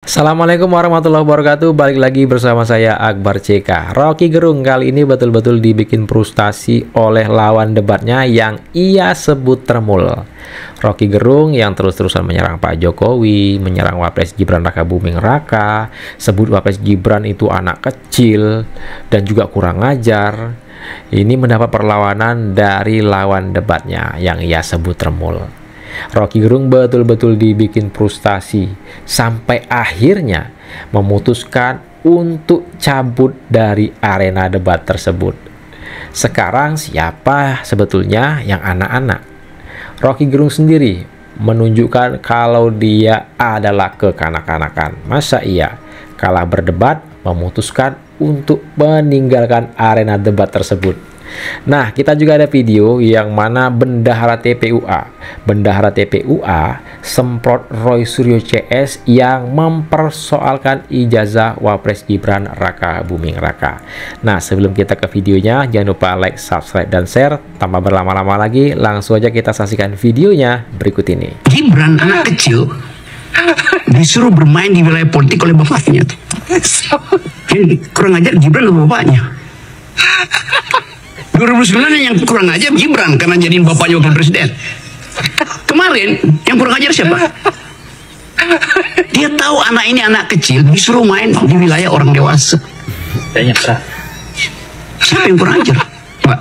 Assalamualaikum warahmatullahi wabarakatuh. Balik lagi bersama saya Akbar CK. Rocky Gerung kali ini betul-betul dibikin frustasi oleh lawan debatnya yang ia sebut Tremul. Rocky Gerung yang terus-terusan menyerang Pak Jokowi, menyerang Wapres Gibran Rakabuming Raka, sebut Wapres Gibran itu anak kecil dan juga kurang ajar. Ini mendapat perlawanan dari lawan debatnya yang ia sebut Tremul. Rocky Gerung betul-betul dibikin frustasi sampai akhirnya memutuskan untuk cabut dari arena debat tersebut. Sekarang siapa sebetulnya yang anak-anak? Rocky Gerung sendiri menunjukkan kalau dia adalah kekanak-kanakan. Masa iya kalah berdebat memutuskan untuk meninggalkan arena debat tersebut? Nah, kita juga ada video yang mana bendahara TPUA semprot Roy Suryo CS yang mempersoalkan ijazah Wapres Gibran Rakabuming Raka. Nah, sebelum kita ke videonya, jangan lupa like, subscribe, dan share. Tanpa berlama-lama lagi, langsung aja kita saksikan videonya berikut ini. Gibran anak kecil disuruh bermain di wilayah politik oleh bapaknya. Kurang ajar Gibran ke bapaknya. 2009 yang kurang ajar Gibran karena jadiin bapaknya wakil presiden. Kemarin yang kurang ajar siapa? Dia tahu anak ini anak kecil disuruh main di wilayah orang dewasa. Siapa yang kurang ajar, Pak?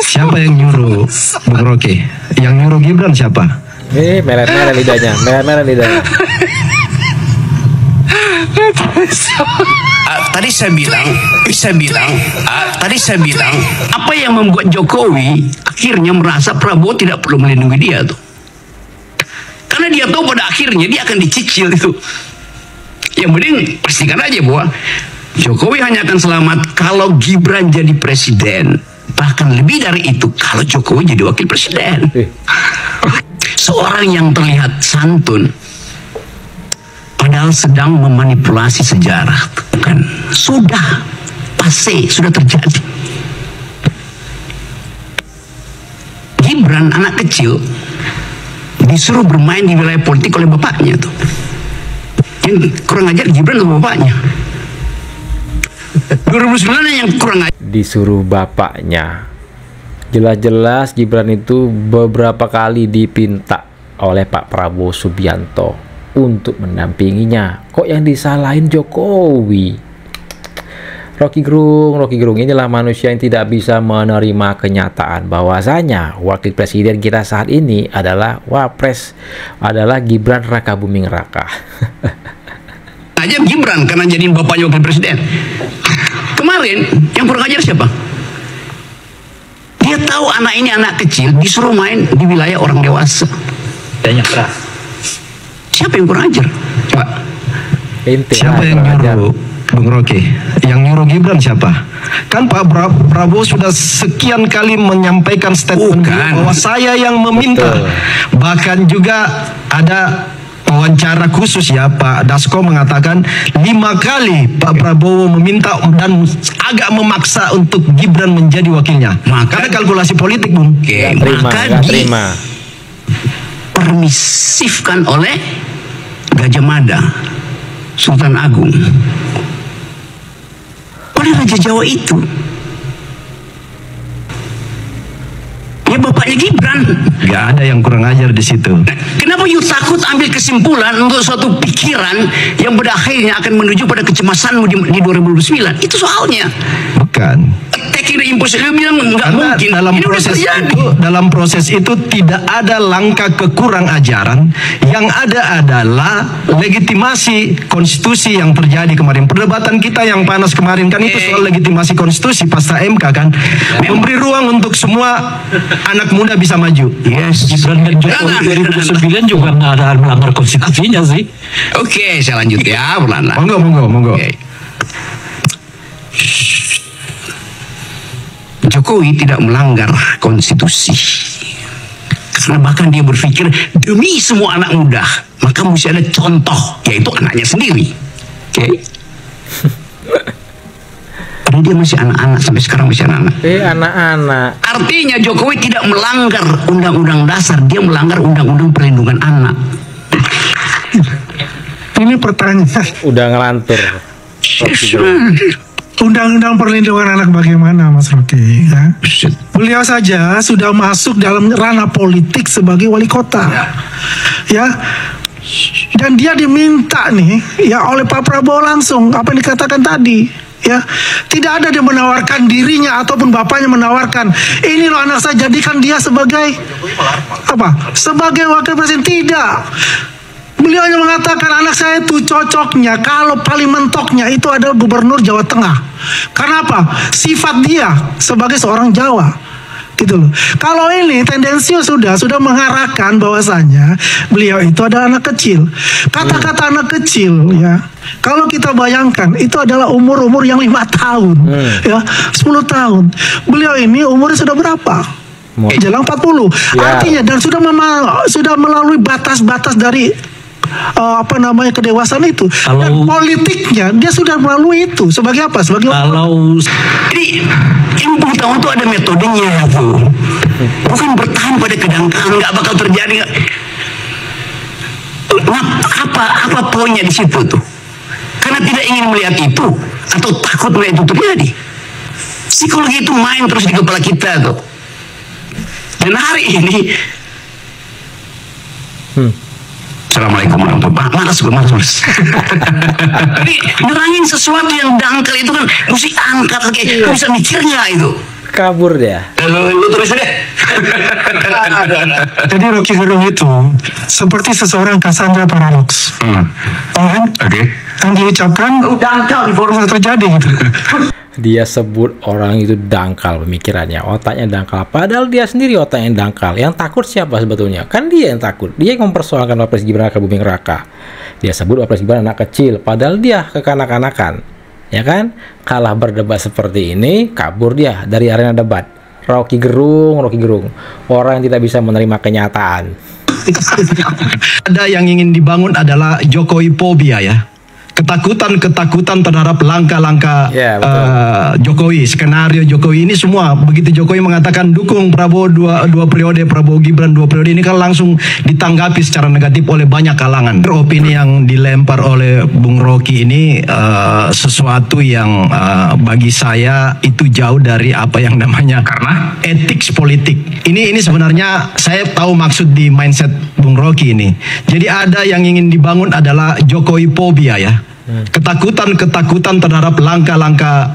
Siapa yang nyuruh Bung Rocky? Yang nyuruh Gibran siapa? Merah-merah lidahnya, merah-merah lidahnya. Tadi saya bilang, apa yang membuat Jokowi akhirnya merasa Prabowo tidak perlu melindungi dia tuh? Karena dia tahu pada akhirnya dia akan dicicil itu. Yang penting pastikan aja bahwa Jokowi hanya akan selamat kalau Gibran jadi presiden. Bahkan lebih dari itu kalau Jokowi jadi wakil presiden. Seorang yang terlihat santun padahal sedang memanipulasi sejarah, kan sudah pasti sudah terjadi. Gibran anak kecil disuruh bermain di wilayah politik oleh bapaknya tuh. Yang kurang ajar Gibran ke bapaknya. 2009 yang kurang ajar Disuruh bapaknya. Jelas-jelas Gibran itu beberapa kali dipinta oleh Pak Prabowo Subianto untuk mendampinginya. Kok yang disalahin Jokowi? Rocky Gerung inilah manusia yang tidak bisa menerima kenyataan bahwasanya wakil presiden kita saat ini adalah Gibran Rakabuming Raka. aja Gibran karena jadiin bapaknya wakil presiden. Kemarin yang kurang ajar siapa? Dia tahu anak ini anak kecil disuruh main di wilayah orang dewasa. Siapa yang kurang ajar, Pak? Siapa yang nyuruh Bung Rocky? Yang nyuruh Gibran siapa? Kan Pak Prabowo sudah sekian kali menyampaikan statement bahwa saya yang meminta. Betul. Bahkan juga ada wawancara khusus ya, Pak Dasko mengatakan 5 kali Pak Prabowo meminta dan agak memaksa untuk Gibran menjadi wakilnya. Karena kalkulasi politik, Bung. Maka permisifkan oleh Gajah Mada, Sultan Agung, oleh Raja Jawa itu. Ya bapaknya Gibran. Gak ada yang kurang ajar di situ. Kenapa you takut ambil kesimpulan untuk suatu pikiran yang pada akhirnya akan menuju pada kecemasanmu di 2029? Itu soalnya. Bukan. Take it impossible, bilang nggak Karena mungkin. dalam proses itu tidak ada langkah kekurang ajaran. Yang ada adalah legitimasi konstitusi yang terjadi kemarin. Perdebatan kita yang panas kemarin kan itu soal legitimasi konstitusi pasca MK kan. Memberi ruang untuk semua anak muda bisa maju. Yes. Gibran dan Jokowi 2009 juga nggak ada melanggar konstitusinya sih. Oke, saya lanjut ya, pelan-pelan. Monggo. Okay. Jokowi tidak melanggar konstitusi. Karena bahkan dia berpikir demi semua anak muda, maka mesti ada contoh, yaitu anaknya sendiri. Oke. Padahal dia masih anak-anak, sampai sekarang masih anak-anak. Anak-anak. Artinya Jokowi tidak melanggar undang-undang dasar, dia melanggar undang-undang perlindungan anak. Ini pertanyaan. Udah ngelantur. Undang-undang perlindungan anak bagaimana, Mas Rocky? Ya? Beliau saja sudah masuk dalam ranah politik sebagai wali kota, ya. Dan dia diminta nih, ya oleh Pak Prabowo langsung apa yang dikatakan tadi, ya. Tidak ada dia menawarkan dirinya ataupun bapaknya menawarkan, ini loh anak saya, jadikan dia sebagai apa? Sebagai wakil presiden. Tidak. Beliau hanya mengatakan anak saya itu cocoknya, kalau paling mentoknya itu adalah gubernur Jawa Tengah. Karena apa? Sifat dia sebagai seorang Jawa, gitu loh. Kalau ini tendensius sudah mengarahkan bahwasanya beliau itu adalah anak kecil. Kata-kata anak kecil, ya. Kalau kita bayangkan itu adalah umur yang 5 tahun, ya, 10 tahun. Beliau ini umurnya sudah berapa? Jelang 40. Ya. Artinya dan sudah melalui batas-batas dari kedewasaan itu. Dan politiknya dia sudah melalui itu sebagai apa? Sebagai jadi yang pertama itu ada metodenya tuh. Bukan bertahan pada kedangkalan, nggak bakal terjadi. Apa poinnya di situ tuh? Karena tidak ingin melihat itu atau takut melihat itu terjadi. Psikologi itu main terus di kepala kita tuh. Dan hari ini Assalamualaikum warahmatullahi wabarakatuh. Malas. Jadi nerangin sesuatu yang dangkal itu kan mesti angkat lagi, bisa mikirnya itu. Kabur dia. Lu terus deh. Jadi Rocky Gerung itu seperti seseorang Cassandra Paradox, kan? Oke. Yang diucapkan dangkal di forum terjadi gitu. Dia sebut orang itu dangkal pemikirannya, otaknya dangkal. Padahal dia sendiri otaknya dangkal. Yang takut siapa sebetulnya? Kan dia yang takut. Dia yang mempersoalkan Wapres Gibran Rakabuming Raka. Dia sebut Wapres Gibran anak kecil, padahal dia kekanak-kanakan. Ya kan? Kalah berdebat seperti ini, kabur dia dari arena debat. Rocky Gerung. Orang yang tidak bisa menerima kenyataan. Ada yang ingin dibangun adalah Jokowi phobia, ya. Ketakutan terhadap langkah-langkah Jokowi, skenario Jokowi ini semua. Begitu Jokowi mengatakan dukung Prabowo dua periode, Prabowo Gibran 2 periode, ini kan langsung ditanggapi secara negatif oleh banyak kalangan. Opini yang dilempar oleh Bung Rocky ini sesuatu yang bagi saya itu jauh dari apa yang namanya karena etik politik. Ini sebenarnya saya tahu maksud di mindset Bung Rocky ini. Jadi ada yang ingin dibangun adalah Jokowi phobia, ya. Ketakutan terhadap langkah-langkah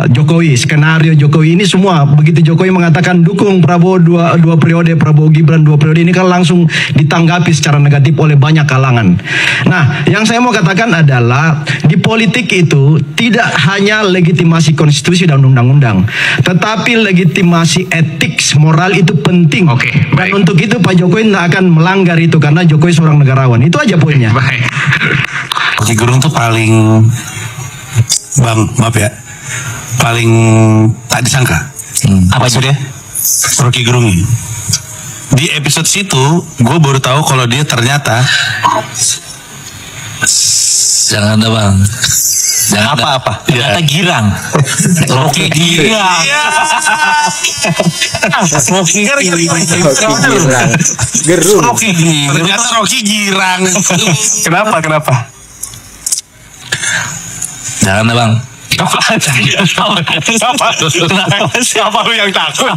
Jokowi, skenario Jokowi ini semua. Begitu Jokowi mengatakan dukung Prabowo dua periode, Prabowo Gibran 2 periode, ini kan langsung ditanggapi secara negatif oleh banyak kalangan. Nah, yang saya mau katakan adalah di politik itu tidak hanya legitimasi konstitusi dan undang-undang, tetapi legitimasi etik, moral itu penting. Oke, dan untuk itu Pak Jokowi tidak akan melanggar itu karena Jokowi seorang negarawan. Itu aja poinnya. Baik. Rocky Gerung tuh paling, Bang, maaf ya, paling tak disangka. Apa itu dia? Rocky Gerung ini. Di episode situ, gue baru tahu kalau dia ternyata Jangan ada bang. Jangan apa-apa. Ternyata girang. Rocky girang. Rocky girang. Gerung. Rocky girang. Ternyata Rocky girang. Kenapa? Jangan ada bang. Siapa lu yang takut?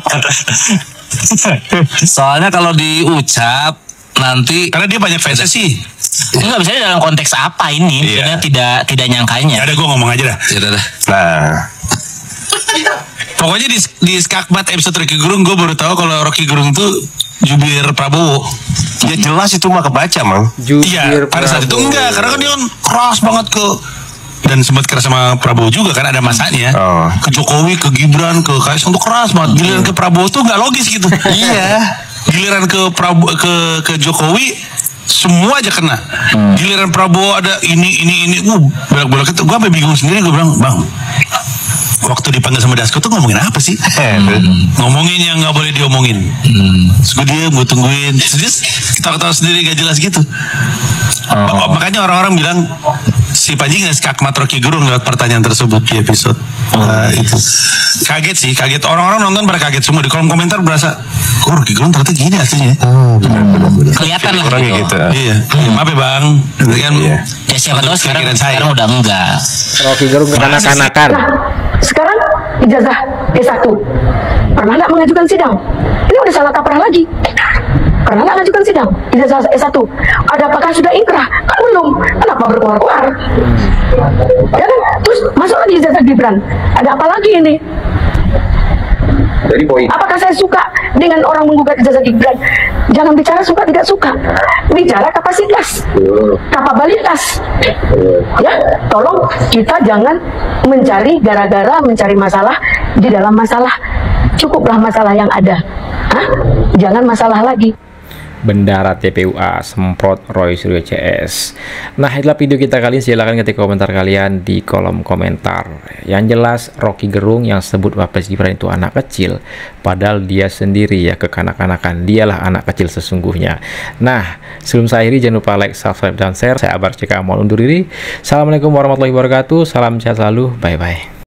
Soalnya kalau diucap nanti Karena dia banyak fansnya sih. nggak bisa dalam konteks apa ini, Iya. maksudnya tidak nyangkanya. Ya udah gue ngomong aja dah. Ya udah. Nah, pokoknya di Skakmat episode Rocky Gerung gue baru tahu kalau Rocky Gerung tuh jubir Prabowo. Ya jelas itu mah kebaca, Mang. Iya, pada saat itu enggak, karena kan dia kan keras banget dan sempat keras sama Prabowo juga kan ada masanya. Ke Jokowi, ke Gibran, ke Kaisang tuh keras banget. Giliran ke Prabowo tuh nggak logis gitu. Iya. Giliran ke Prabowo ke Jokowi semua aja kena. Giliran Prabowo ada ini bolak-balik itu gue sampai bingung sendiri. Gue bilang, Bang, waktu dipanggil sama Dasko tuh ngomongin apa sih? Ngomongin yang nggak boleh diomongin. Terus gue diam, gue tungguin. Terus kita ketawa sendiri gak jelas gitu. Makanya orang-orang bilang si Panji nggak skakmat Rocky Gerung lewat pertanyaan tersebut di episode itu. Kaget sih, kaget, orang-orang nonton pada kaget semua, di kolom komentar berasa, oh Rocky Gerung ternyata gini aslinya. Benar. Kelihatan lah Orangnya gitu. Iya, maaf ya bang, itu kan. Ya siapa tahu sekarang Pikiran saya. udah enggak. Rocky Gerung kekanak-kanakan. Nah, sekarang ijazah S1 pernah nggak mengajukan sidang? Ini udah salah kaprah lagi. Pernah nggak mengajukan sidang ijazah S1? Apakah sudah inkrah? Kan belum. Kenapa berkuar-kuar? Ya kan? Terus masuk lagi ijazah Gibran. Ada apa lagi ini? Apakah saya suka dengan orang menggugat ijazah Gibran? Jangan bicara suka tidak suka, bicara kapasitas, kapabilitas. Ya, tolong kita jangan mencari gara-gara mencari masalah di dalam masalah. Cukuplah masalah yang ada. Hah? Jangan masalah lagi. Bendara TPUA semprot Roy Suryo CS. Nah, itulah video kita kali ini. Silahkan ketik komentar kalian di kolom komentar. Yang jelas Rocky Gerung yang sebut Wapres Gibran itu anak kecil, padahal dia sendiri ya kekanak-kanakan. Dialah anak kecil sesungguhnya. Nah, sebelum saya akhiri jangan lupa like, subscribe, dan share. Saya Akbar CK mohon undur diri. Assalamualaikum warahmatullahi wabarakatuh. Salam sehat selalu. Bye bye.